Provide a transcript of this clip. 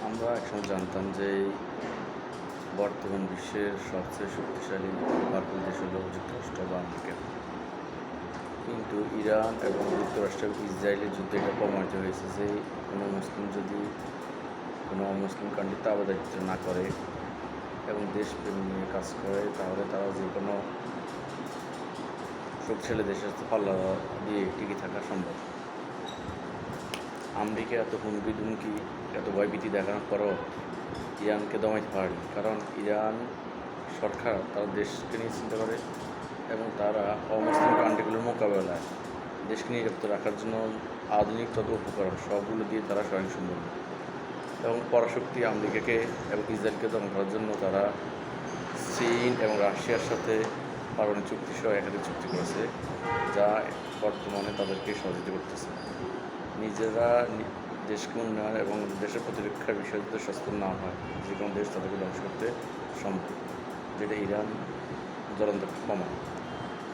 আমরা একসময় জানতাম যে বর্তমান বিশ্বের সবচেয়ে শক্তিশালী পাওয়ারফুল দেশ হল যুক্তরাষ্ট্র বা আমেরিকা। কিন্তু ইরান এবং যুক্তরাষ্ট্র এবং ইসরায়েলের যুদ্ধে এটা প্রমাণিত হয়েছে যে কোনো মুসলিম যদি কোনো অমুসলিম কান্ট্রিতে আবাদিত না করে এবং দেশপ্রেম নিয়ে কাজ করে, তাহলে তারা যে কোনো শক্তিশালী দেশের সাথে পাল্লা দিয়ে টিকে থাকা সম্ভব। আমেরিকা এত হুমকি দুমকি এত ভয়ভীতি দেখানোর পরও ইরানকে দমাইতে পারেনি, কারণ ইরান সরকার তার দেশকে নিয়ে চিন্তা করে এবং তারা অমুসলিম কান্ট্রিগুলোর মোকাবেলায় দেশকে নিরাপদ রাখার জন্য আধুনিক তত উপকরণ সবগুলো দিয়ে তারা স্বয়ংসম্পূর্ণ। এবং পরাশক্তি আমেরিকাকে এবং ইসরায়েলকে দমন করার জন্য তারা চীন এবং রাশিয়ার সাথে পারমাণবিক চুক্তি সহ একাধিক চুক্তি করেছে, যা বর্তমানে তাদেরকে সহযোগিতা করতেছে। নিজেরা দেশকে উন্নয়ন এবং দেশের প্রতিরক্ষার বিষয়ে যদি সচেতন না হয়, যে কোনো দেশ তাদেরকে ধ্বংস করতে সম্ভব, যেটা ইরান জ্বলন্ত প্রমাণ।